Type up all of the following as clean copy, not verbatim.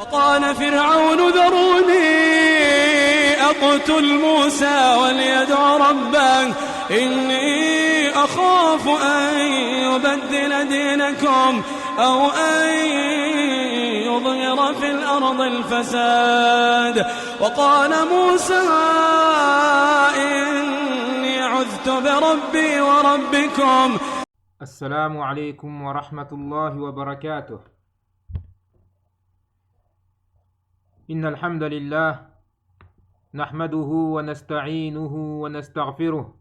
وقال فرعون ذروني أقتل موسى وليدع ربه إني أخاف أن يبدل دينكم أو أن يظهر في الأرض الفساد. وقال موسى إني عذت بربي وربكم. السلام عليكم ورحمة الله وبركاته. إن الحمد لله نحمده ونستعينه ونستغفره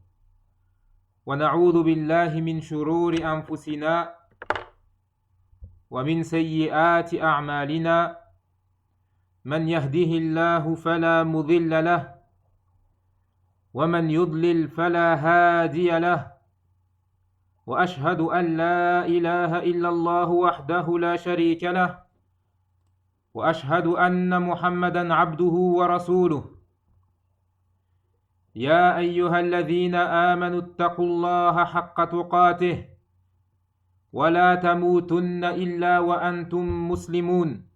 ونعوذ بالله من شرور أنفسنا ومن سيئات أعمالنا من يهده الله فلا مضل له ومن يضلل فلا هادي له وأشهد أن لا إله إلا الله وحده لا شريك له وأشهد أن محمدًا عبده ورسوله. يا أيها الذين آمنوا اتقوا الله حق تقاته ولا تموتن إلا وأنتم مسلمون.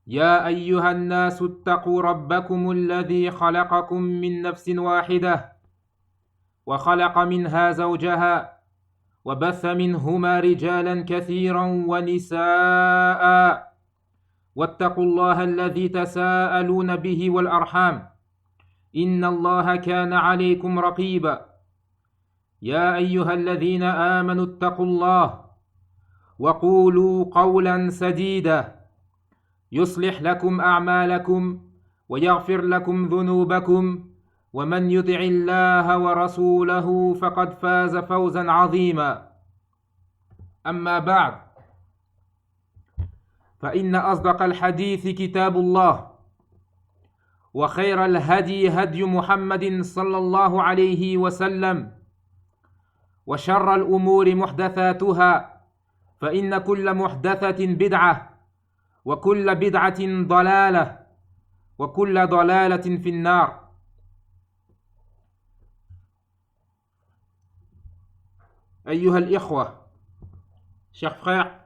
يا أيها الناس اتقوا ربكم الذي خلقكم من نفس واحدة وخلق منها زوجها وبث منهما رجالا كثيرا ونساء واتقوا الله الذي تساءلون به والأرحام إن الله كان عليكم رقيبا. يا أيها الذين آمنوا اتقوا الله وقولوا قولا سديدا يصلح لكم أعمالكم ويغفر لكم ذنوبكم ومن يطع الله ورسوله فقد فاز فوزا عظيما. أما بعد فإن أصدق الحديث كتاب الله وخير الهدي هدي محمد صلى الله عليه وسلم وشر الأمور محدثاتها فإن كل محدثة بدعة وكل بدعة ضلالة وكل ضلالة في النار. أيها الإخوة, chers frères,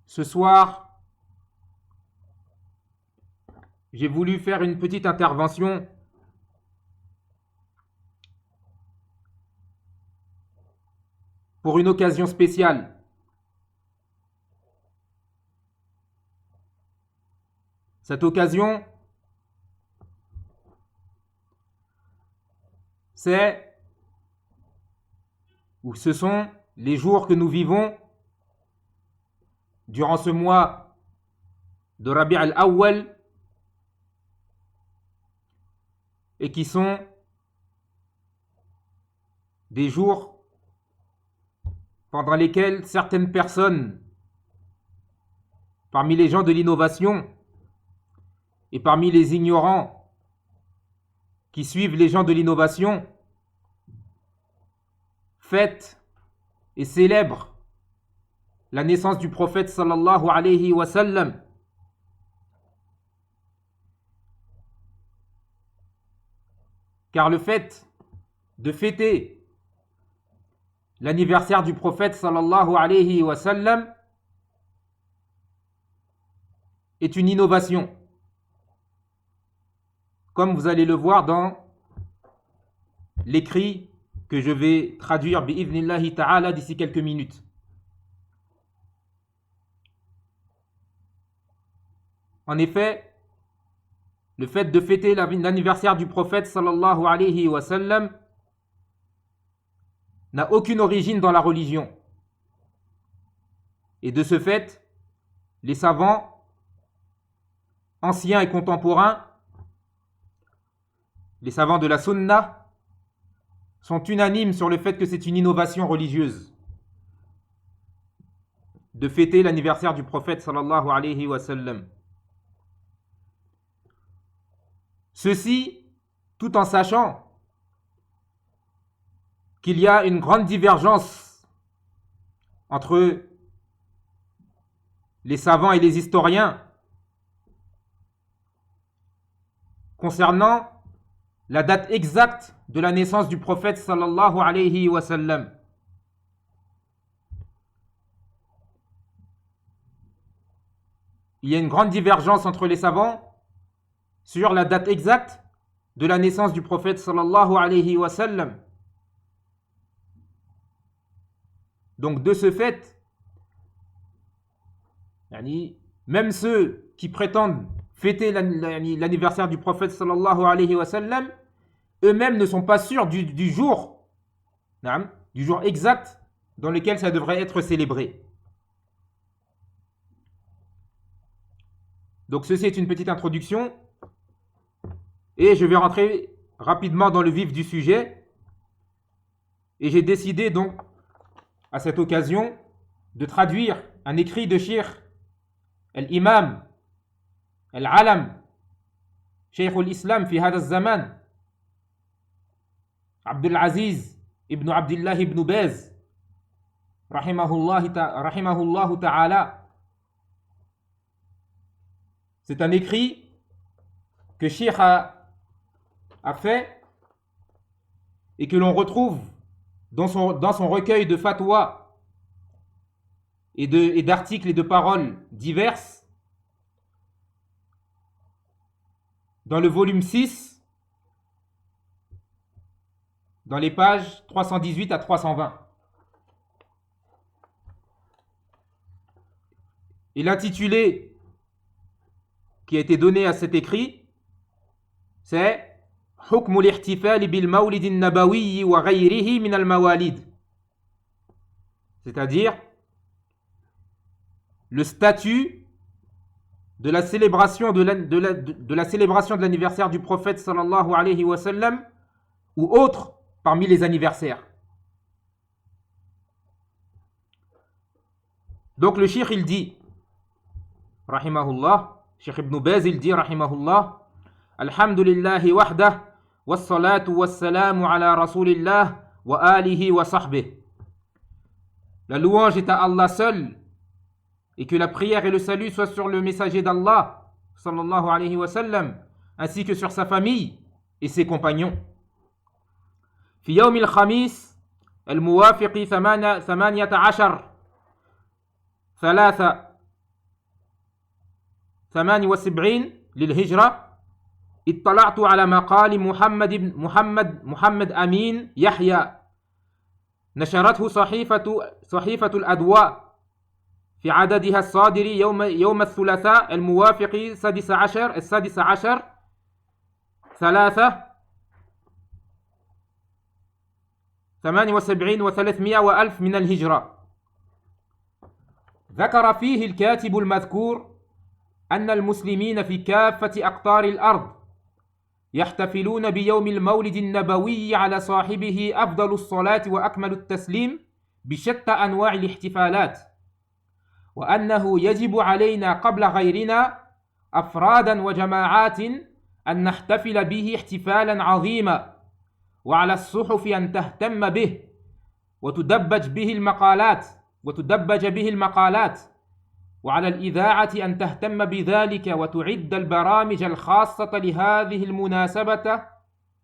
ce soir, j'ai voulu faire une petite intervention pour une occasion spéciale. Cette occasion, ce sont les jours que nous vivons durant ce mois de Rabi' al-Awwal et qui sont des jours pendant lesquels certaines personnes parmi les gens de l'innovation et parmi les ignorants qui suivent les gens de l'innovation fêtent et célèbrent la naissance du prophète sallallahu alayhi wa sallam. Car le fait de fêter l'anniversaire du prophète sallallahu alayhi wa sallam est une innovation, comme vous allez le voir dans l'écrit que je vais traduire bi'idhnillahi ta'ala d'ici quelques minutes. En effet, le fait de fêter l'anniversaire du prophète sallallahu alayhi wa sallam n'a aucune origine dans la religion. Et de ce fait, les savants, anciens et contemporains, les savants de la sunna, sont unanimes sur le fait que c'est une innovation religieuse de fêter l'anniversaire du prophète sallallahu alayhi wa sallam. Ceci tout en sachant qu'il y a une grande divergence entre les savants et les historiens concernant la date exacte de la naissance du prophète sallallahu alayhi wa sallam. il y a une grande divergence entre les savants sur la date exacte de la naissance du prophète sallallahu alayhi wa sallam. Donc de ce fait, même ceux qui prétendent fêter l'anniversaire du prophète sallallahu alayhi wa sallam, eux-mêmes ne sont pas sûrs du jour exact dans lequel ça devrait être célébré. Donc ceci est une petite introduction et je vais rentrer rapidement dans le vif du sujet. Et j'ai décidé donc à cette occasion de traduire un écrit de Cheikh al-Imam al-Alam Cheikh al-Islam fi hada zaman Abdul Aziz ibn Abdullah ibn Baz rahimahullah ta'ala. C'est un écrit que Cheikh a fait et que l'on retrouve dans son recueil de fatwa et d'articles et de paroles diverses dans le volume 6, dans les pages 318 à 320. Et l'intitulé qui a été donné à cet écrit, c'est حكم الاحتفال بالمولد النبوي وغيره من المواليد, c'est-à-dire le statut de la célébration de la célébration de l'anniversaire du prophète sallallahu alayhi wa sallam ou autre parmi les anniversaires. Donc le cheikh il dit rahimahullah, Cheikh Ibn Baz il dit rahimahullah, alhamdulillahi wahdah wassalatu wassalamu ala rasulillah wa alihi wa sahbih. La louange est à Allah seul et que la prière et le salut soient sur le messager d'Allah sallallahu alayhi wa sallam ainsi que sur sa famille et ses compagnons. في يوم الخميس الموافق 78 للهجرة اطلعت على مقال محمد أمين يحيى نشرته صحيفة الأدواء في عددها الصادر يوم الثلاثاء الموافق 16 78 و300 وألف من الهجرة. ذكر فيه الكاتب المذكور أن المسلمين في كافة أقطار الأرض يحتفلون بيوم المولد النبوي على صاحبه أفضل الصلاة وأكمل التسليم بشتى أنواع الاحتفالات، وأنه يجب علينا قبل غيرنا أفرادا وجماعات أن نحتفل به احتفالا عظيما، وعلى الصحف أن تهتم به وتدبج به المقالات وعلى الإذاعة أن تهتم بذلك وتعد البرامج الخاصة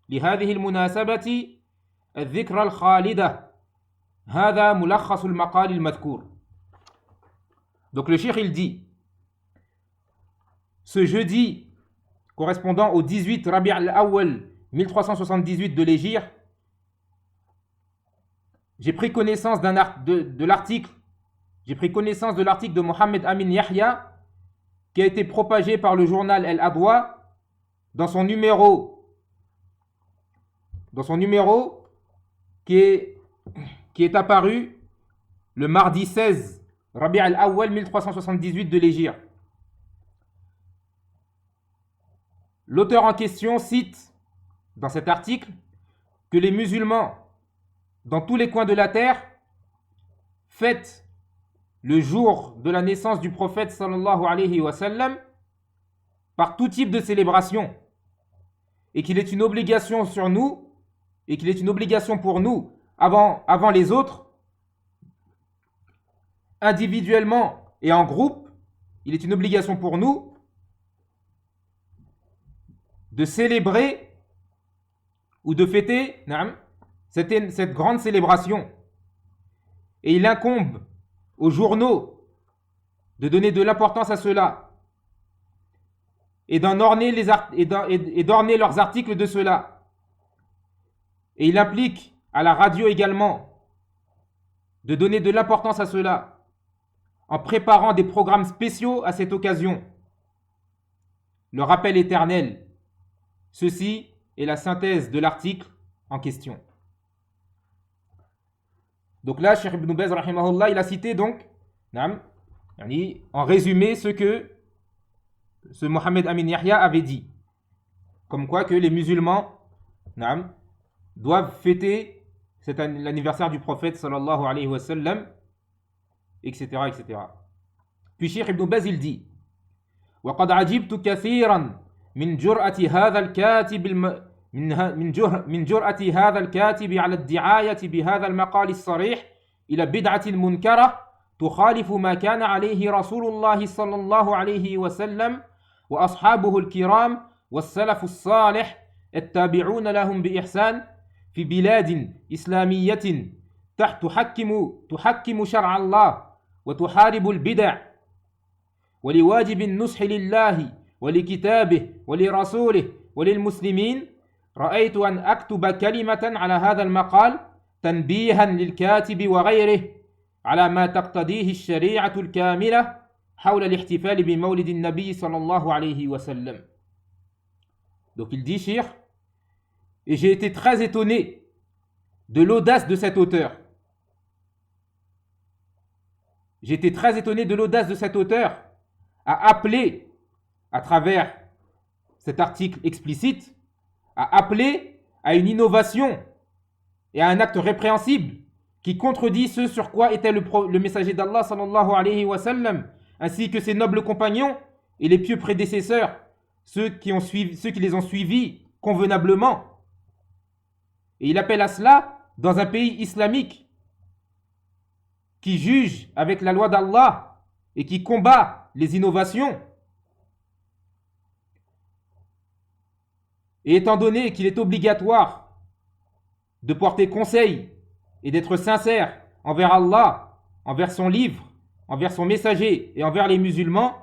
لهذه المناسبة الذكرى الخالدة. هذا ملخص المقال المذكور. Donc le cheikh il dit, ce jeudi correspondant au 18 Rabi' al-Awwal 1378 de l'Hégire, j'ai pris connaissance de l'article de Mohammed Amin Yahya qui a été propagé par le journal Al-Adwa dans son numéro qui est apparu le mardi 16 Rabi' al-Awwal 1378 de l'Hégire. L'auteur en question cite dans cet article que les musulmans dans tous les coins de la terre fêtent le jour de la naissance du prophète sallallahu alayhi wa sallam par tout type de célébration, et qu'il est une obligation sur nous, et qu'il est une obligation pour nous avant les autres, individuellement et en groupe, il est une obligation pour nous de célébrer ou de fêter cette grande célébration. Et il incombe aux journaux de donner de l'importance à cela et d'orner leurs articles de cela. Et il implique à la radio également de donner de l'importance à cela en préparant des programmes spéciaux à cette occasion. Le rappel éternel. Ceci est la synthèse de l'article en question. Donc là, Cheikh Ibn Baz, rahimahullah, il a cité donc, en résumé, ce que ce Mohamed Amin Yahya avait dit. Comme quoi que les musulmans doivent fêter l'anniversaire du prophète sallallahu alayhi wa sallam, etc., etc. Puis Cheikh Ibn Baz, il dit وَقَدْ عَجِبْتُ كَثِيرًا من جرأة هذا الكاتب من جرأة هذا الكاتب على الدعاية بهذا المقال الصريح إلى بدعة منكرة تخالف ما كان عليه رسول الله صلى الله عليه وسلم وأصحابه الكرام والسلف الصالح التابعون لهم بإحسان في بلاد إسلامية تحكم شرع الله وتحارب البدع ولواجب النصح لله ولكتابه ولرسوله وللمسلمين رأيت أن أكتب كلمة على هذا المقال تنبيها للكاتب وغيره على ما تقتضيه الشريعة الكاملة حول الاحتفال بمولد النبي صلى الله عليه وسلم. Donc il dit, Cheikh, et j'ai été très étonné de l'audace de cet auteur. J'ai été très étonné de l'audace de cet auteur à appeler, à travers cet article explicite, à appeler à une innovation et à un acte répréhensible qui contredit ce sur quoi était le messager d'Allah sallallahu alayhi wa sallam, ainsi que ses nobles compagnons et les pieux prédécesseurs, ceux qui les ont suivis convenablement. Et il appelle à cela dans un pays islamique qui juge avec la loi d'Allah et qui combat les innovations. Et étant donné qu'il est obligatoire de porter conseil et d'être sincère envers Allah, envers son livre, envers son messager et envers les musulmans,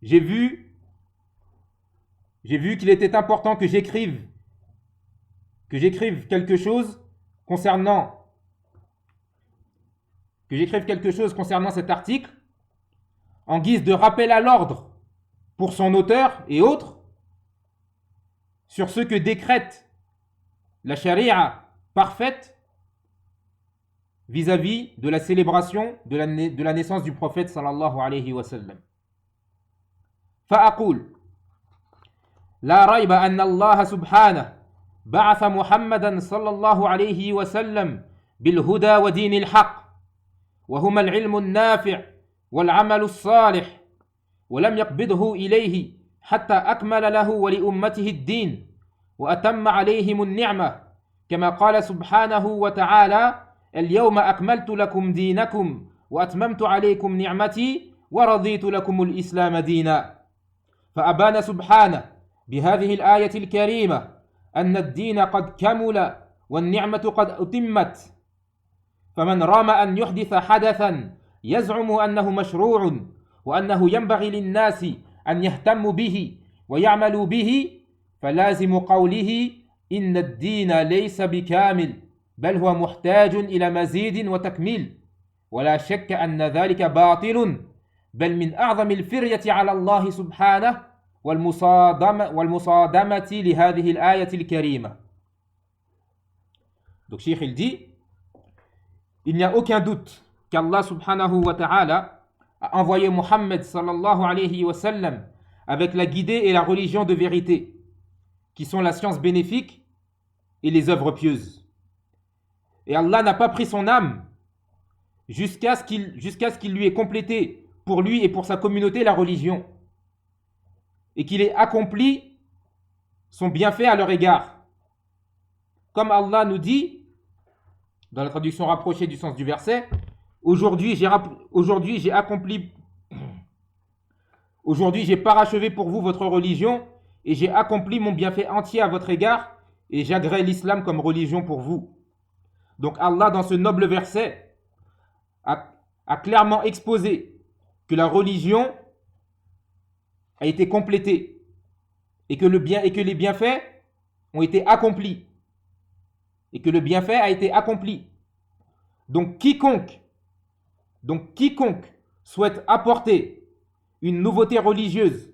j'ai vu qu'il était important que j'écrive quelque chose concernant cet article en guise de rappel à l'ordre pour son auteur et autres sur ce que décrète la charia parfaite vis-à-vis de la célébration de la naissance du prophète sallallahu alayhi wa sallam. فأقول لا ريب أن الله سبحانه بعث محمدا صلى الله عليه وسلم بالهدى ودين الحق وهما العلم النافع والعمل الصالح ولم يقبضه إليه حتى أكمل له ولأمته الدين وأتم عليهم النعمة كما قال سبحانه وتعالى اليوم أكملت لكم دينكم وأتممت عليكم نعمتي ورضيت لكم الإسلام دينا. فأبان سبحانه بهذه الآية الكريمة أن الدين قد كمل والنعمة قد أتمت. فمن رام أن يحدث حدثا يزعم أنه مشروع وأنه ينبغي للناس أن يهتموا به ويعملوا به فلازم قوله إن الدين ليس بكامل بل هو محتاج إلى مزيد وتكميل ولا شك أن ذلك باطل بل من أعظم الفرية على الله سبحانه والمصادمة لهذه الآية الكريمة. Donc Cheikh il dit, il n'y a aucun doute qu'Allah subhanahu wa ta'ala a envoyé Muhammad sallallahu alayhi wa sallam avec la guidée et la religion de vérité, qui sont la science bénéfique et les œuvres pieuses. Et Allah n'a pas pris son âme jusqu'à ce qu'il lui ait complété pour lui et pour sa communauté la religion, et qu'il ait accompli son bienfait à leur égard. Comme Allah nous dit, dans la traduction rapprochée du sens du verset, Aujourd'hui, j'ai parachevé pour vous votre religion et j'ai accompli mon bienfait entier à votre égard et j'agrée l'islam comme religion pour vous. Donc Allah, dans ce noble verset, a clairement exposé que la religion a été complété et que les bienfaits ont été accomplis. Et que le bienfait a été accompli. Donc quiconque souhaite apporter une nouveauté religieuse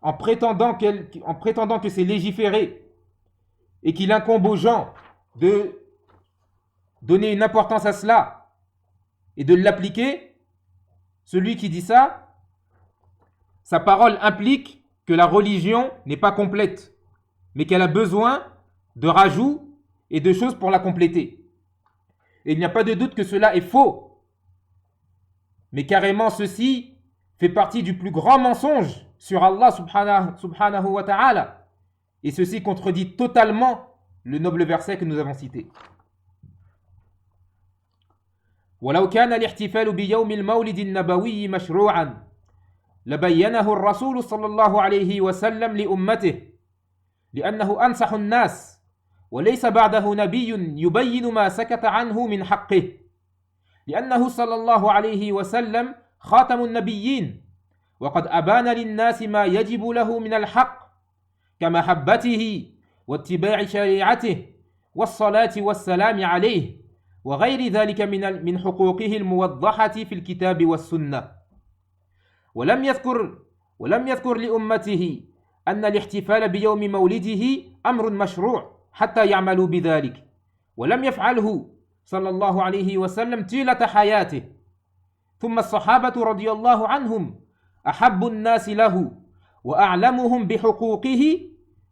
en prétendant que c'est légiféré et qu'il incombe aux gens de donner une importance à cela et de l'appliquer, celui qui dit ça, sa parole implique que la religion n'est pas complète, mais qu'elle a besoin de rajouts et de choses pour la compléter. Et il n'y a pas de doute que cela est faux. Mais carrément, ceci fait partie du plus grand mensonge sur Allah subhanahu wa ta'ala. Et ceci contredit totalement le noble verset que nous avons cité. ولو كان الاحتفال بيوم المولد النبوي مشروعا لبينه الرسول صلى الله عليه وسلم لأمته لأنه أنصح الناس وليس بعده نبي يبين ما سكت عنه من حقه لأنه صلى الله عليه وسلم خاتم النبيين وقد أبان للناس ما يجب له من الحق كمحبته واتباع شريعته والصلاة والسلام عليه وغير ذلك من حقوقه الموضحة في الكتاب والسنة ولم يذكر لأمته أن الاحتفال بيوم مولده أمر مشروع حتى يعملوا بذلك ولم يفعله صلى الله عليه وسلم طيلة حياته ثم الصحابة رضي الله عنهم أحب الناس له وأعلمهم بحقوقه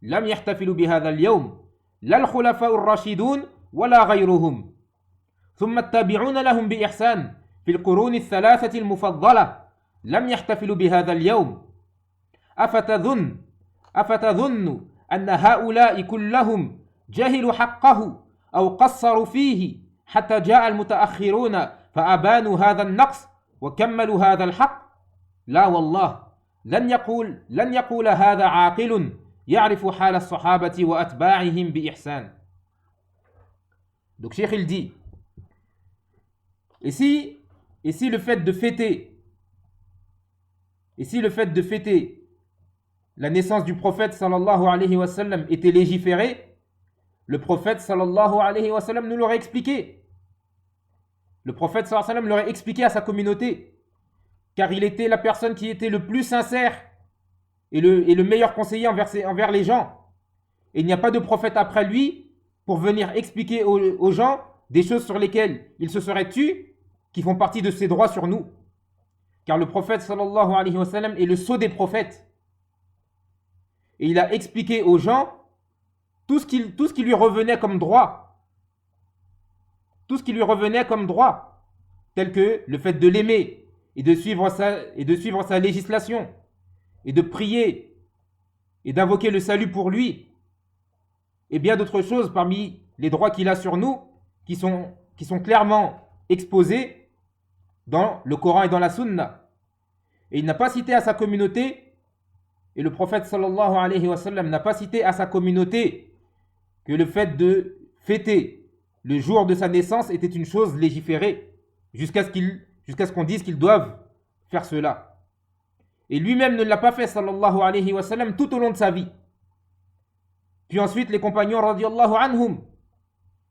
لم يحتفلوا بهذا اليوم لا الخلفاء الراشدون ولا غيرهم ثم التابعون لهم بإحسان في القرون الثلاثة المفضلة لم يحتفلوا بهذا اليوم أفتظن أن هؤلاء كلهم جهلوا حقه أو قصروا فيه حتى جاء المتأخرون فأبانوا هذا النقص وكملوا هذا الحق لا والله لن يقول هذا عاقل يعرف حال الصحابة وأتباعهم بإحسان. Donc Cheikh il dit, et si le fait de fêter la naissance du prophète sallallahu alayhi wa sallam était légiféré, le prophète sallallahu alayhi wa sallam nous l'aurait expliqué. Le prophète sallallahu alayhi wa sallam l'aurait expliqué à sa communauté, car il était la personne qui était le plus sincère et le meilleur conseiller envers les gens. Et il n'y a pas de prophète après lui pour venir expliquer aux gens des choses sur lesquelles il se serait tu, qui font partie de ses droits sur nous. Car le prophète sallallahu alayhi wa sallam est le sceau des prophètes. Et il a expliqué aux gens tout ce qui lui revenait comme droit. Tout ce qui lui revenait comme droit. Tel que le fait de l'aimer et de suivre sa législation. Et de prier et d'invoquer le salut pour lui. Et bien d'autres choses parmi les droits qu'il a sur nous qui sont clairement exposés dans le Coran et dans la Sunna. Et il n'a pas cité à sa communauté, et le prophète sallallahu alayhi wa sallam n'a pas cité à sa communauté que le fait de fêter le jour de sa naissance était une chose légiférée, jusqu'à ce qu'on dise qu'ils doivent faire cela. Et lui-même ne l'a pas fait sallallahu alayhi wa sallam tout au long de sa vie. Puis ensuite les compagnons radiyallahu anhum,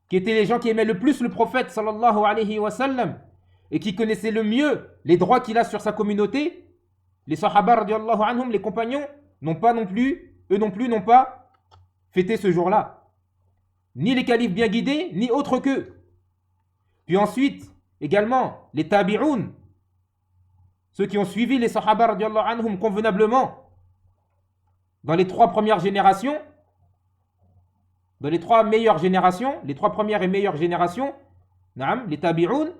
qui étaient les gens qui aimaient le plus le prophète sallallahu alayhi wa sallam et qui connaissaient le mieux les droits qu'il a sur sa communauté, les sahaba radiyallahu anhum, les compagnons, eux non plus n'ont pas fêté ce jour-là. Ni les califes bien guidés, ni autres qu'eux. Puis ensuite, également, les tabi'oun, ceux qui ont suivi les sahaba radiyallahu anhum convenablement dans les trois premières générations, dans les trois meilleures générations, les trois premières et meilleures générations, les tabi'oun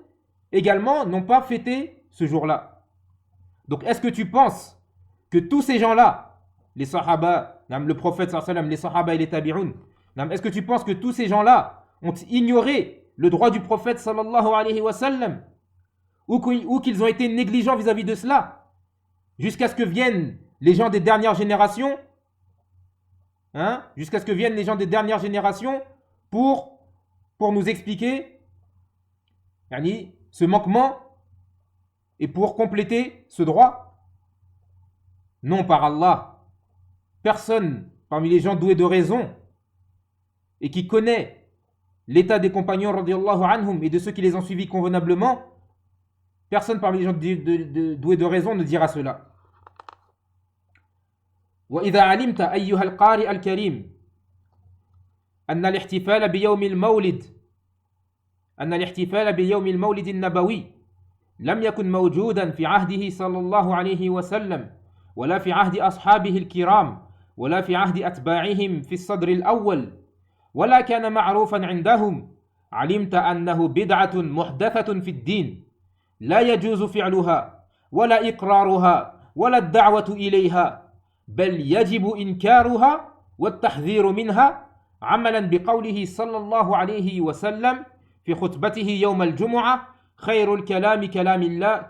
également n'ont pas fêté ce jour-là. Donc est-ce que tu penses que tous ces gens-là, les sahaba, le prophète sallallahu alayhi wa sallam, les sahaba et les tabi'oun, est-ce que tu penses que tous ces gens-là ont ignoré le droit du prophète sallallahu alayhi wa sallam ou qu'ils ont été négligents vis-à-vis de cela jusqu'à ce que viennent les gens des dernières générations jusqu'à ce que viennent les gens des dernières générations pour nous expliquer ce manquement et pour compléter ce droit. Non, par Allah. Personne parmi les gens doués de raison et qui connaît l'état des compagnons radiyallahu anhum et de ceux qui les ont suivis convenablement, personne parmi les gens doués de raison ne dira cela. وإذا علمت أيها القارئ الكريم أن الاحتفال بيوم المولد النبوي لم يكن موجودا في عهده صلى الله عليه وسلم ولا في عهد أصحابه الكرام ولا في عهد أتباعهم في الصدر الأول ولا كان معروفا عندهم، علمت أنه بدعة محدثة في الدين لا يجوز فعلها ولا إقرارها ولا الدعوة إليها، بل يجب إنكارها والتحذير منها، عملا بقوله صلى الله عليه وسلم في خطبته يوم الجمعة: خير الكلام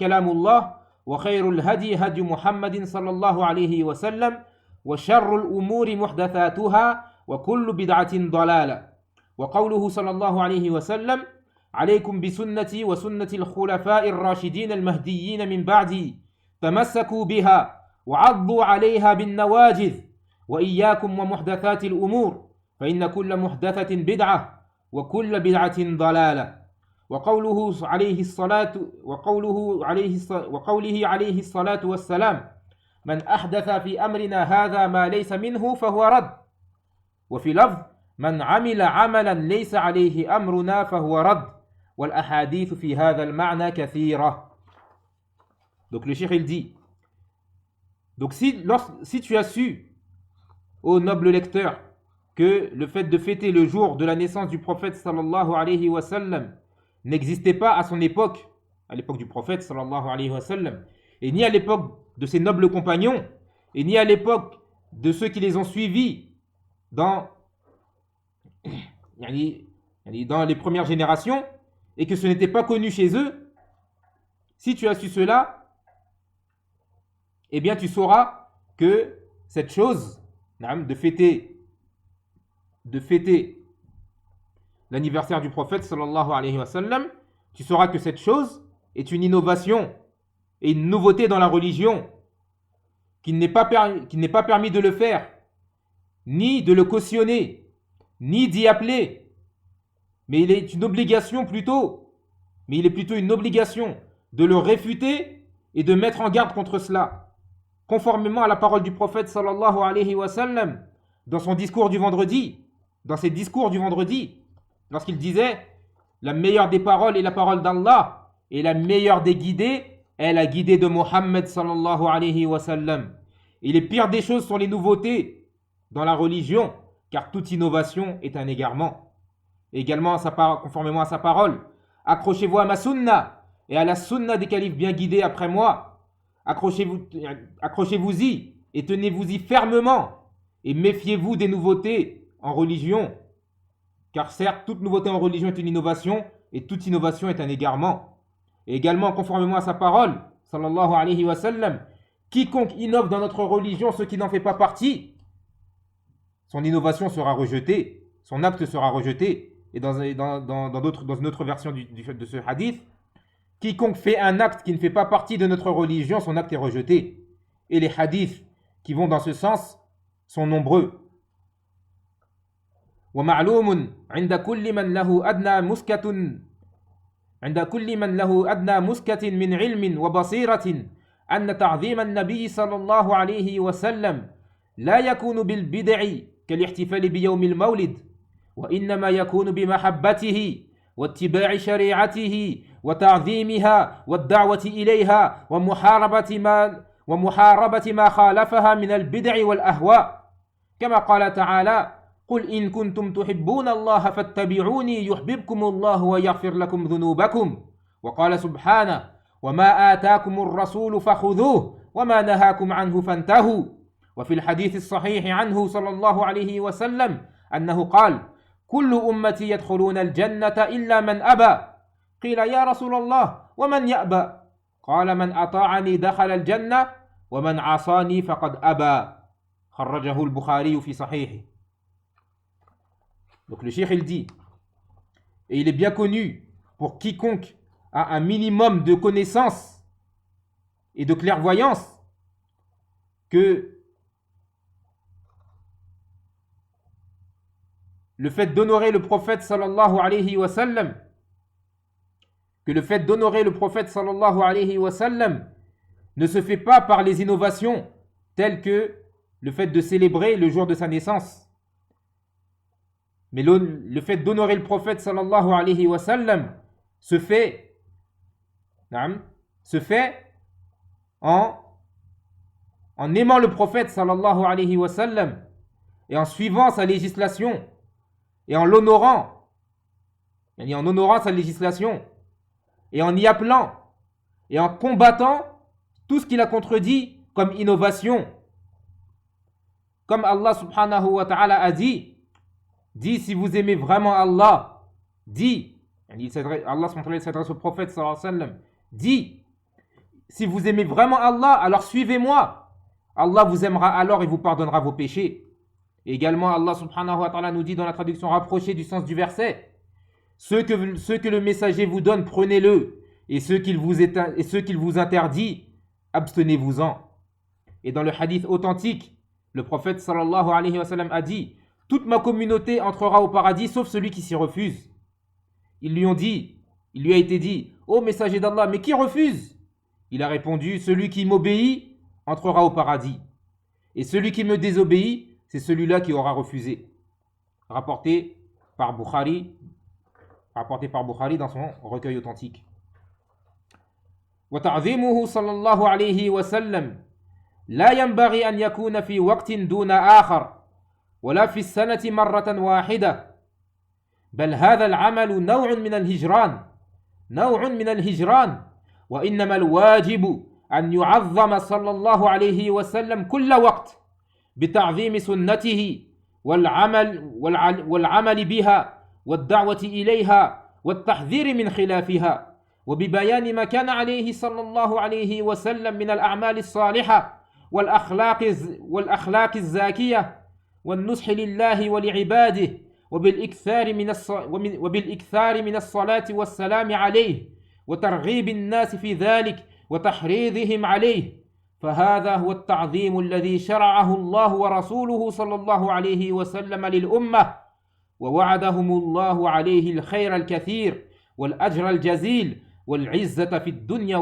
كلام الله وخير الهدي هدي محمد صلى الله عليه وسلم وشر الأمور محدثاتها وكل بدعة ضلالة. وقوله صلى الله عليه وسلم: عليكم بسنتي وسنة الخلفاء الراشدين المهديين من بعدي تمسكوا بها وعضوا عليها بالنواجذ وإياكم ومحدثات الأمور فإن كل محدثة بدعة وكل بدعة ضلالة. وقوله عليه الصلاة والسلام: من أحدث في أمرنا هذا ما ليس منه فهو رد. وفي لفظ: من عمل عملا ليس عليه أمرنا فهو رد. والأحاديث في هذا المعنى كثيرة. Donc le cheikh il dit, donc si tu as su, ô noble lecteur, que le fait de fêter le jour de la naissance du prophète sallallahu alayhi wa sallam n'existait pas à son époque, à l'époque du prophète sallallahu alayhi wa sallam, et ni à l'époque de ses nobles compagnons, et ni à l'époque de ceux qui les ont suivis dans les premières générations, et que ce n'était pas connu chez eux, si tu as su cela, eh bien tu sauras que cette chose de fêter l'anniversaire du prophète sallallahu alayhi wa sallam, tu sauras que cette chose est une innovation et une nouveauté dans la religion, qu'il n'est pas permis de le faire, ni de le cautionner, ni d'y appeler, mais il est une obligation plutôt, une obligation de le réfuter et de mettre en garde contre cela, conformément à la parole du prophète sallallahu alayhi wa sallam dans ses discours du vendredi, lorsqu'il disait: la meilleure des paroles est la parole d'Allah, et la meilleure des guidées est la guidée de Mohammed sallallahu alayhi wa sallam. Et les pires des choses sont les nouveautés dans la religion, car toute innovation est un égarement. Également, conformément à sa parole: accrochez-vous à ma sunna et à la sunna des califes bien guidés après moi. Accrochez-vous-y et tenez-vous-y fermement, et méfiez-vous des nouveautés en religion, car certes, toute nouveauté en religion est une innovation, et toute innovation est un égarement. Et également, conformément à sa parole, sallallahu alayhi wa sallam, quiconque innove dans notre religion ce qui n'en fait pas partie, son innovation sera rejetée, son acte sera rejeté. Et dans une autre version de ce hadith, quiconque fait un acte qui ne fait pas partie de notre religion, son acte est rejeté. Et les hadiths qui vont dans ce sens sont nombreux. ومعلوم عند كل من له أدنى مسكة من علم وبصيرة أن تعظيم النبي صلى الله عليه وسلم لا يكون بالبدع كالاحتفال بيوم المولد، وإنما يكون بمحبته واتباع شريعته وتعظيمها والدعوة إليها ومحاربة ما خالفها من البدع والأهواء، كما قال تعالى: قل إن كنتم تحبون الله فاتبعوني يحببكم الله ويغفر لكم ذنوبكم. وقال سبحانه: وما آتاكم الرسول فخذوه وما نهاكم عنه فانتهوا. وفي الحديث الصحيح عنه صلى الله عليه وسلم أنه قال: كل أمتي يدخلون الجنة إلا من أبى. قيل: يا رسول الله ومن يأبى؟ قال: من أطاعني دخل الجنة ومن عصاني فقد أبى. خرجه البخاري في صحيحه. Donc le cheikh il dit, et il est bien connu pour quiconque a un minimum de connaissance et de clairvoyance, que le fait d'honorer le prophète sallallahu alayhi wa sallam, ne se fait pas par les innovations telles que le fait de célébrer le jour de sa naissance. Mais le fait d'honorer le prophète sallallahu alayhi wa sallam se fait en aimant le prophète sallallahu alayhi wa sallam et en suivant sa législation et en l'honorant, sa législation et en y appelant et en combattant tout ce qu'il a contredit comme innovation. Comme Allah subhanahu wa ta'ala a dit si vous aimez vraiment Allah, Allah s'adresse au prophète sallallahu alayhi wa sallam, dit, si vous aimez vraiment Allah, alors suivez-moi. Allah vous aimera alors et vous pardonnera vos péchés. Et également, Allah subhanahu wa ta'ala nous dit dans la traduction rapprochée du sens du verset, ce que le messager vous donne, prenez-le, et ce qu'il vous interdit, abstenez-vous-en. Et dans le hadith authentique, le prophète sallallahu alayhi wa sallam a dit, toute ma communauté entrera au paradis sauf celui qui s'y refuse. Il lui a été dit, ô messager d'Allah, mais qui refuse? Il a répondu, celui qui m'obéit entrera au paradis. Et celui qui me désobéit, c'est celui-là qui aura refusé. Rapporté par Bukhari dans son recueil authentique. وتعظيمه صلى الله عليه وسلم لا ينبغي أن يكون في وقت دون آخر ولا في السنة مرة واحدة بل هذا العمل نوع من الهجران وإنما الواجب أن يعظم صلى الله عليه وسلم كل وقت بتعظيم سنته والعمل بها والدعوة إليها والتحذير من خلافها وببيان ما كان عليه صلى الله عليه وسلم من الأعمال الصالحة والأخلاق الزاكية والنصح لله ولعباده وبالإكثار من الصلاة والسلام عليه وترغيب الناس في ذلك وتحريضهم عليه فهذا هو التعظيم الذي شرعه الله ورسوله صلى الله عليه وسلم للأمة ووعدهم الله عليه الخير الكثير والأجر الجزيل والعزة في الدنيا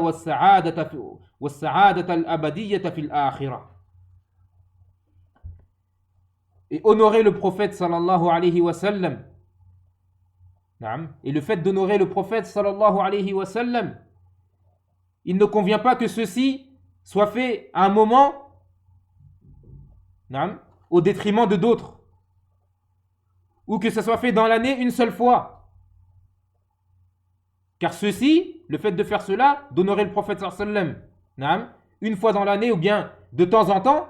والسعادة الأبدية في الآخرة. Et honorer le prophète sallallahu alayhi wa sallam. Et le fait d'honorer le prophète sallallahu alayhi wa sallam, il ne convient pas que ceci soit fait à un moment au détriment de d'autres, ou que ce soit fait dans l'année une seule fois. Car ceci, le fait de faire cela, d'honorer le prophète sallallahu alayhi wa sallam, une fois dans l'année ou bien de temps en temps,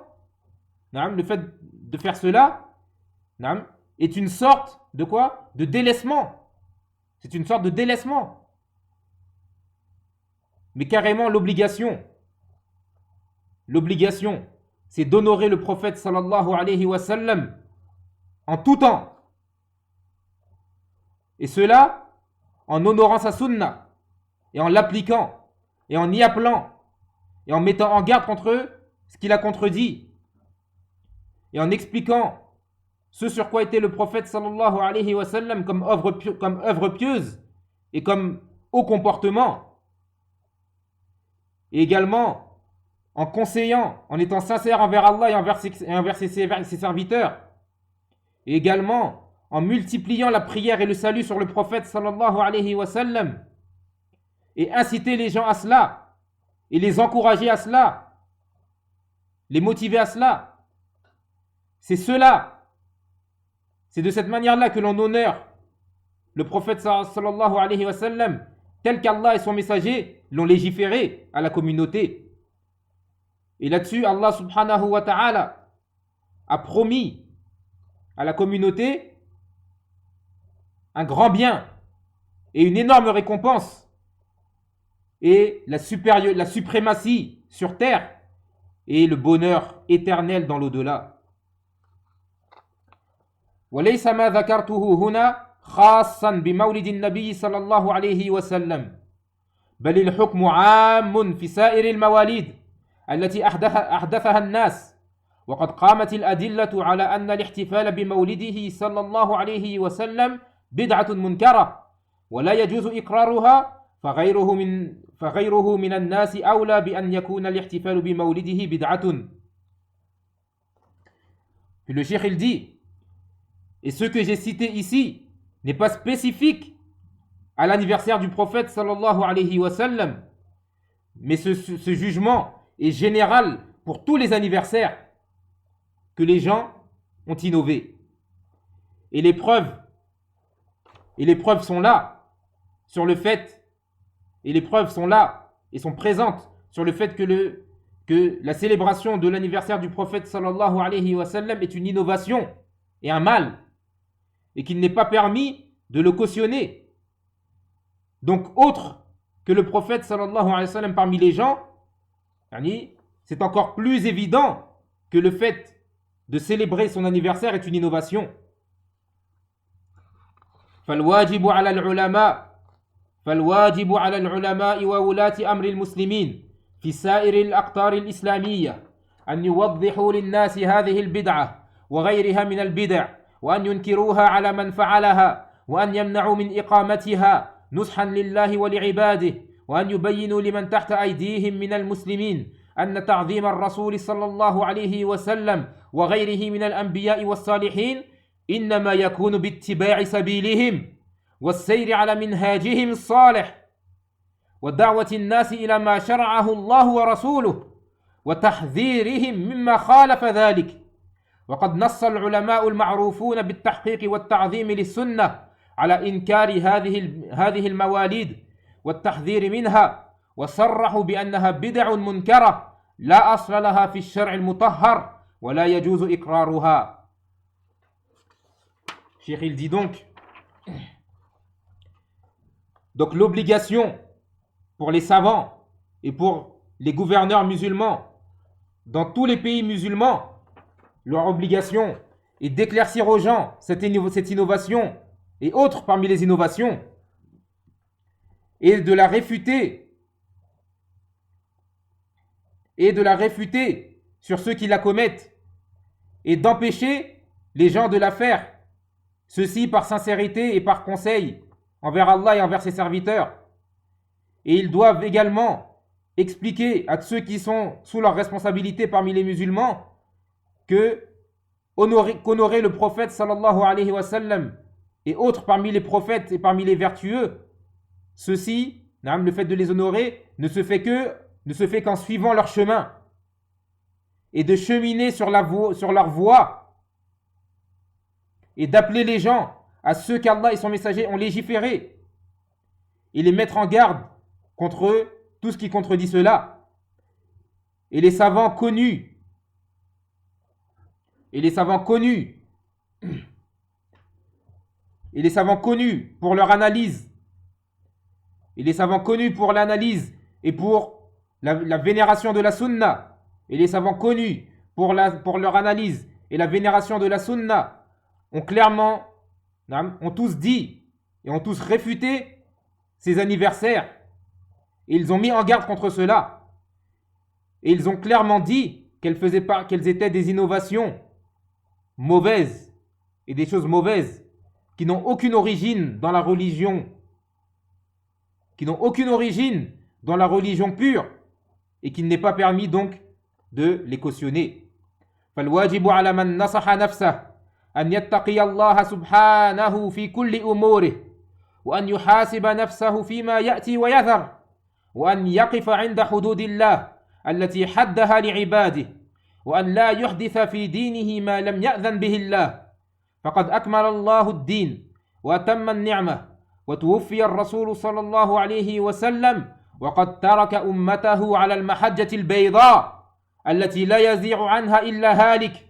le fait de faire cela est une sorte de quoi? De délaissement. C'est une sorte de délaissement. Mais carrément l'obligation, c'est d'honorer le prophète sallallahu alayhi wa sallam en tout temps. Et cela en honorant sa sunna, et en l'appliquant, et en y appelant, et en mettant en garde contre ce qu'il a contredit, et en expliquant ce sur quoi était le prophète sallallahu alayhi wa sallam comme œuvre pieuse et comme haut comportement, et également en conseillant, en étant sincère envers Allah et envers ses serviteurs, et également en multipliant la prière et le salut sur le prophète sallallahu alayhi wa sallam, et inciter les gens à cela, et les encourager à cela, les motiver à cela. C'est de cette manière-là que l'on honore le prophète sallallahu alayhi wa sallam, tel qu'Allah et son messager l'ont légiféré à la communauté. Et là-dessus, Allah subhanahu wa ta'ala a promis à la communauté un grand bien et une énorme récompense et la suprématie sur terre et le bonheur éternel dans l'au-delà. وليس ما ذكرته هنا خاصا بمولد النبي صلى الله عليه وسلم بل الحكم عام في سائر المواليد التي أحدثها الناس، وقد قامت الأدلة على أن الاحتفال بمولده صلى الله عليه وسلم بدعة منكرة ولا يجوز إقرارها، فغيره من الناس أولى بأن يكون الاحتفال بمولده بدعة. Puis le cheikh il dit, et ce que j'ai cité ici n'est pas spécifique à l'anniversaire du prophète sallallahu alayhi wa sallam, mais ce jugement est général pour tous les anniversaires que les gens ont innové. Et les preuves sont là sur le fait, et les preuves sont là et sont présentes sur le fait que la célébration de l'anniversaire du prophète sallallahu alayhi wa sallam est une innovation et un mal, et qu'il n'est pas permis de le cautionner. Donc, autre que le prophète sallallahu alayhi wa sallam parmi les gens, c'est encore plus évident que le fait de célébrer son anniversaire est une innovation. فالواجب على العلماء وولاة أمر المسلمين في سائر الأقطار الإسلامية أن يوضحوا للناس هذه البدعة وغيرها من البدع، وأن ينكروها على من فعلها، وأن يمنعوا من إقامتها نصحا لله ولعباده، وأن يبينوا لمن تحت أيديهم من المسلمين أن تعظيم الرسول صلى الله عليه وسلم وغيره من الأنبياء والصالحين إنما يكون باتباع سبيلهم والسير على منهاجهم الصالح ودعوة الناس إلى ما شرعه الله ورسوله وتحذيرهم مما خالف ذلك. وقد نص العلماء المعروفون بالتحقيق والتعظيم للسنة على إنكار هذه المواليد والتحذير منها، وصرحوا بأنها بدع منكرة لا أصل لها في الشرع المطهر ولا يجوز إقرارها. Cheikh il dit donc l'obligation pour les savants et pour les gouverneurs musulmans dans tous les pays musulmans, leur obligation est d'éclaircir aux gens cette innovation et autres parmi les innovations, et de la réfuter sur ceux qui la commettent, et d'empêcher les gens de la faire, ceci par sincérité et par conseil envers Allah et envers ses serviteurs. Et ils doivent également expliquer à ceux qui sont sous leur responsabilité parmi les musulmans qu'honorer le prophète sallallahu alayhi wa sallam et autres parmi les prophètes et parmi les vertueux, ceci, le fait de les honorer, ne se fait qu'en suivant leur chemin et de cheminer sur leur voie, et d'appeler les gens à ceux qu'Allah et son messager ont légiféré, et les mettre en garde contre tout ce qui contredit cela. Et les savants connus pour leur analyse, et les savants connus pour l'analyse et pour la vénération de la sunna, et les savants connus pour leur analyse et la vénération de la sunna ont tous dit et ont tous réfuté ces anniversaires, et ils ont mis en garde contre cela, et ils ont clairement dit qu'elles étaient des innovations mauvaises et des choses mauvaises qui n'ont aucune origine dans la religion, pure, et qu'il n'est pas permis donc de les cautionner. فالواجب على من نصح نفسه أن يتقي الله سبحانه في كل أموره، وأن يحاسب نفسه فيما يأتي ويذر، وأن يقف عند حدود الله التي حدها لعباده، وأن لا يحدث في دينه ما لم يأذن به الله، فقد أكمل الله الدين وأتم النعمة، وتوفي الرسول صلى الله عليه وسلم وقد ترك أمته على المحجة البيضاء التي لا يزيغ عنها إلا هالك،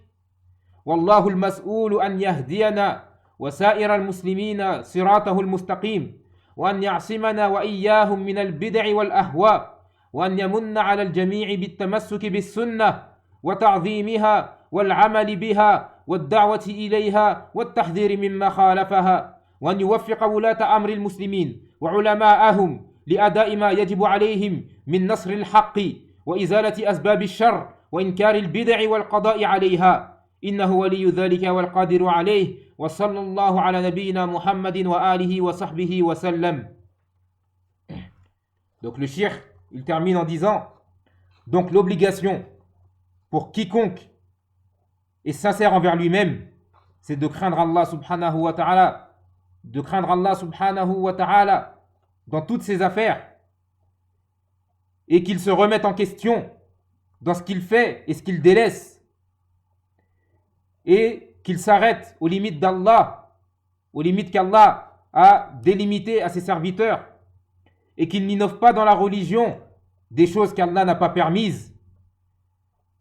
والله المسؤول أن يهدينا وسائر المسلمين صراطه المستقيم، وأن يعصمنا وإياهم من البدع والأهواء، وأن يمن على الجميع بالتمسك بالسنة وتعظيمها والعمل بها والدعوة إليها والتحذير مما خالفها، وأن يوفق ولاة أمر المسلمين وعلماءهم لأداء ما يجب عليهم من نصر الحق وإزالة أسباب الشر وإنكار البدع والقضاء عليها إنه ولي ذلك والقادر عليه وصلى الله على نبينا محمد وآله وصحبه وسلم. Donc le cheikh, il termine en disant, donc l'obligation pour quiconque est sincère envers lui-même, c'est de craindre Allah subhanahu wa ta'ala, de craindre Allah subhanahu wa ta'ala dans toutes ses affaires, et qu'il se remette en question dans ce qu'il fait et ce qu'il délaisse, et qu'il s'arrête aux limites d'Allah, aux limites qu'Allah a délimitées à ses serviteurs, et qu'il n'innove pas dans la religion des choses qu'Allah n'a pas permises,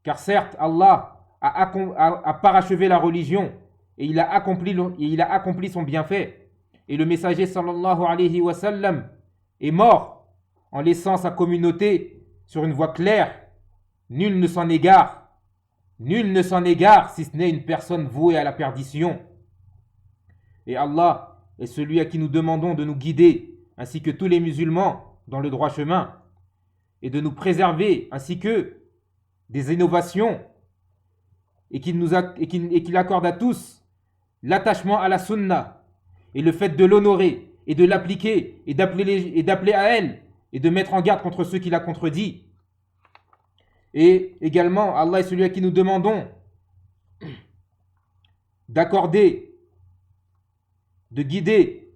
car certes Allah a parachevé la religion et il a accompli son bienfait, et le messager sallallahu alayhi wa sallam est mort en laissant sa communauté sur une voie claire. Nul ne s'en égare si ce n'est une personne vouée à la perdition. Et Allah est celui à qui nous demandons de nous guider, ainsi que tous les musulmans, dans le droit chemin, et de nous préserver, ainsi que des innovations, et qu'il accorde à tous l'attachement à la sunna, et le fait de l'honorer, et de l'appliquer, et d'appeler à elle, et de mettre en garde contre ceux qui la contredit. Et également, Allah est celui à qui nous demandons d'accorder, de guider,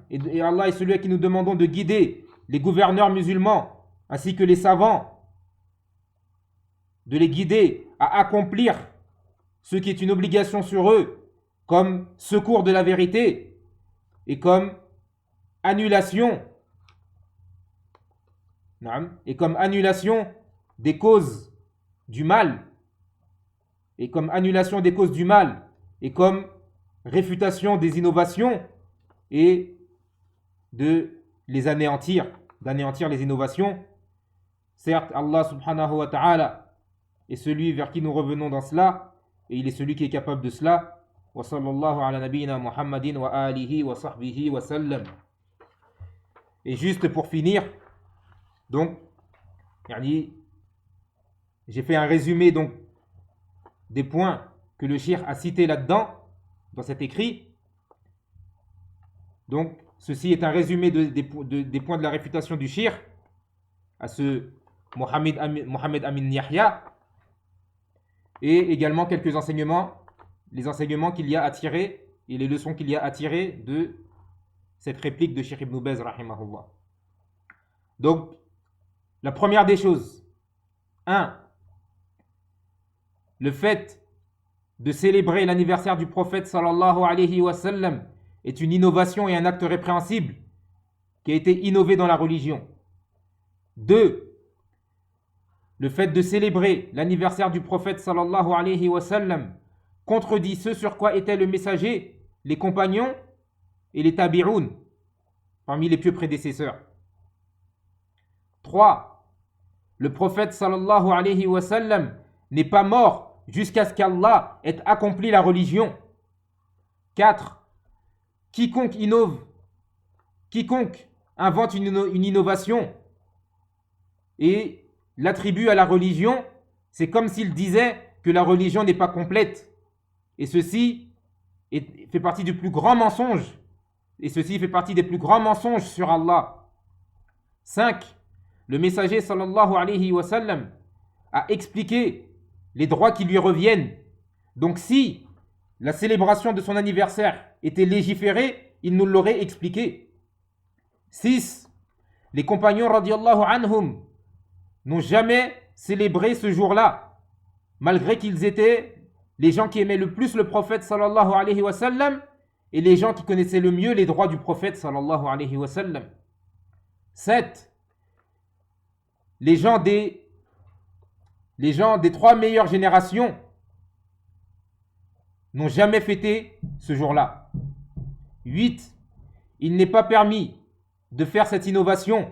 et Allah est celui à qui nous demandons de guider les gouverneurs musulmans, ainsi que les savants, de les guider à accomplir ce qui est une obligation sur eux, comme secours de la vérité, et comme annulation des causes du mal, et comme réfutation des innovations, et d'anéantir les innovations. Certes, Allah subhanahu wa ta'ala est celui vers qui nous revenons dans cela, et il est celui qui est capable de cela. Wa sallallahu ala nabiyyina Muhammadin wa alihi wa sahbihi wa sallam. Et juste pour finir, donc, j'ai fait un résumé donc des points que le cheikh a cités là-dedans, dans cet écrit. Donc, ceci est un résumé des points de la réfutation du cheikh à ce Mohamed Amin Yahya, et également quelques enseignements, les enseignements qu'il y a à tirer et les leçons qu'il y a à tirer de cette réplique de Cheikh Ibn Baz rahimahullah. Donc, la première des choses, 1. Le fait de célébrer l'anniversaire du prophète sallallahu alayhi wa sallam est une innovation et un acte répréhensible qui a été innové dans la religion. 2. Le fait de célébrer l'anniversaire du prophète sallallahu alayhi wa sallam contredit ce sur quoi étaient le messager, les compagnons et les tabi'oun, parmi les pieux prédécesseurs. 3. Le prophète sallallahu alayhi wa sallam n'est pas mort jusqu'à ce qu'Allah ait accompli la religion. 4. Quiconque invente une innovation et l'attribue à la religion, c'est comme s'il disait que la religion n'est pas complète. Et ceci fait partie du plus grand mensonge. Et ceci fait partie des plus grands mensonges sur Allah. 5. Le messager sallallahu alayhi wa sallam a expliqué les droits qui lui reviennent. Donc si la célébration de son anniversaire était légiférée, il nous l'aurait expliqué. 6. Les compagnons radiyallahu anhum n'ont jamais célébré ce jour-là, malgré qu'ils étaient les gens qui aimaient le plus le prophète sallallahu alayhi wa sallam et les gens qui connaissaient le mieux les droits du prophète sallallahu alayhi wa sallam. 7. Les gens des 3 meilleures générations n'ont jamais fêté ce jour-là. 8. Il n'est pas permis de faire cette innovation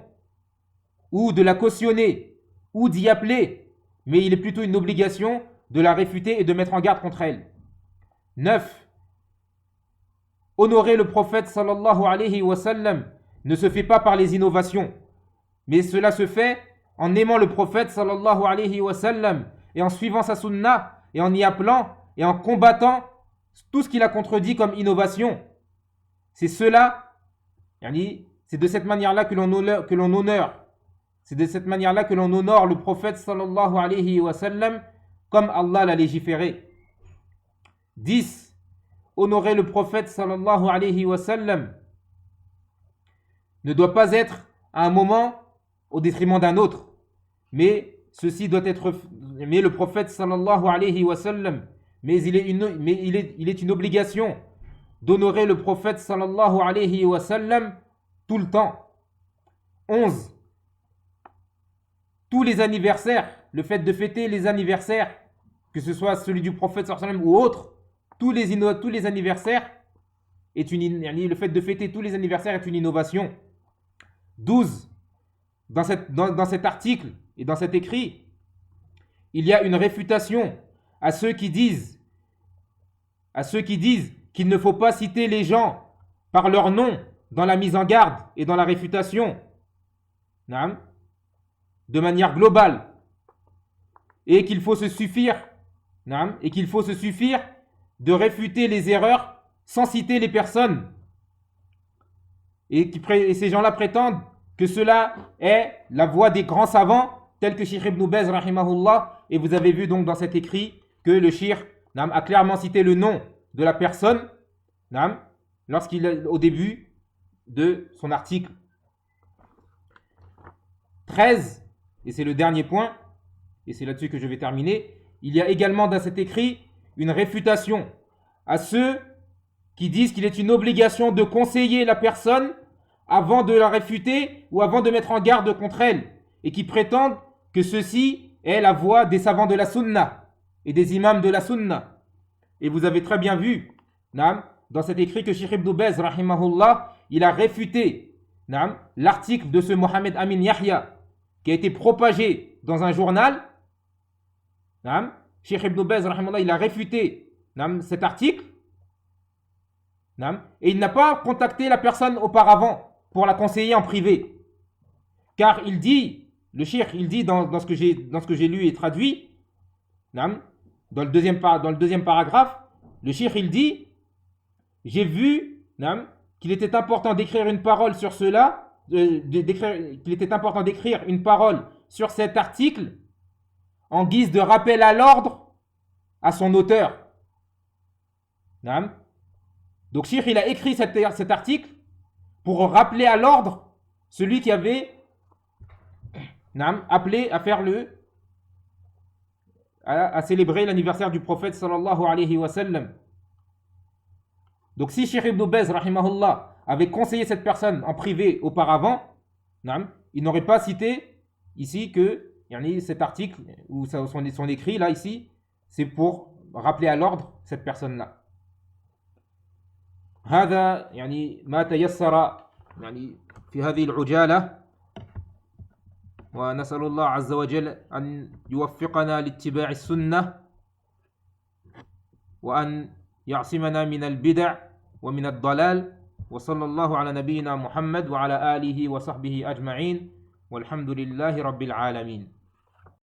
ou de la cautionner ou d'y appeler, mais il est plutôt une obligation de la réfuter et de mettre en garde contre elle. 9. Honorer le prophète sallallahu alayhi wa sallam ne se fait pas par les innovations, mais cela se fait en aimant le prophète sallallahu alayhi wa sallam et en suivant sa sunna et en y appelant et en combattant tout ce qu'il a contredit comme innovation. C'est cela, c'est de cette manière-là que l'on honore, c'est de cette manière-là que l'on honore le prophète sallallahu alayhi wa sallam comme Allah l'a légiféré. 10. Honorer le prophète sallallahu alayhi wa sallam ne doit pas être à un moment au détriment d'un autre, mais le prophète sallallahu alayhi wa sallam, il est une obligation d'honorer le prophète sallallahu alayhi wa sallam tout le temps. 11. Tous les anniversaires, le fait de fêter les anniversaires, que ce soit celui du prophète sallallahu alayhi wa sallam ou autre, tous les anniversaires, le fait de fêter tous les anniversaires est une innovation. 12. Dans cet article et dans cet écrit, il y a une réfutation à ceux qui disent qu'il ne faut pas citer les gens par leur nom dans la mise en garde et dans la réfutation, de manière globale, et qu'il faut se suffire de réfuter les erreurs sans citer les personnes, et ces gens-là prétendent que cela est la voie des grands savants tels que Cheikh Ibn Baz rahimahullah. Et vous avez vu donc dans cet écrit que le Cheikh a clairement cité le nom de la personne lorsqu'il est au début de son article. 13, et c'est le dernier point, et c'est là-dessus que je vais terminer. Il y a également dans cet écrit une réfutation à ceux qui disent qu'il est une obligation de conseiller la personne avant de la réfuter ou avant de mettre en garde contre elle, et qui prétendent que ceci est la voie des savants de la sunna et des imams de la sunna. Et vous avez très bien vu dans cet écrit que Cheikh Ibn Baz rahimahullah, il a réfuté l'article de ce Mohamed Amin Yahya qui a été propagé dans un journal. Cheikh Ibn Baz rahimahullah, il a réfuté cet article, et il n'a pas contacté la personne auparavant pour la conseiller en privé, car le cheikh il dit dans ce que j'ai lu et traduit, dans le deuxième paragraphe, le cheikh il dit: j'ai vu qu'il était important d'écrire une parole sur cela, qu'il était important d'écrire une parole sur cet article en guise de rappel à l'ordre à son auteur. Donc cheikh il a écrit cet article pour rappeler à l'ordre celui qui avait appelé à célébrer l'anniversaire du prophète sallallahu alayhi wa sallam. Donc si Cheikh Ibn Baz rahimahullah avait conseillé cette personne en privé auparavant, il n'aurait pas cité ici que cet article ou son écrit là ici, c'est pour rappeler à l'ordre cette personne-là. هذا ما تيسر في هذه العجالة، ونسأل الله عز وجل أن يوفقنا لاتباع السنة وأن يعصمنا من البدع ومن الضلال، وصلى الله على نبينا محمد وعلى آله وصحبه أجمعين، والحمد لله رب العالمين.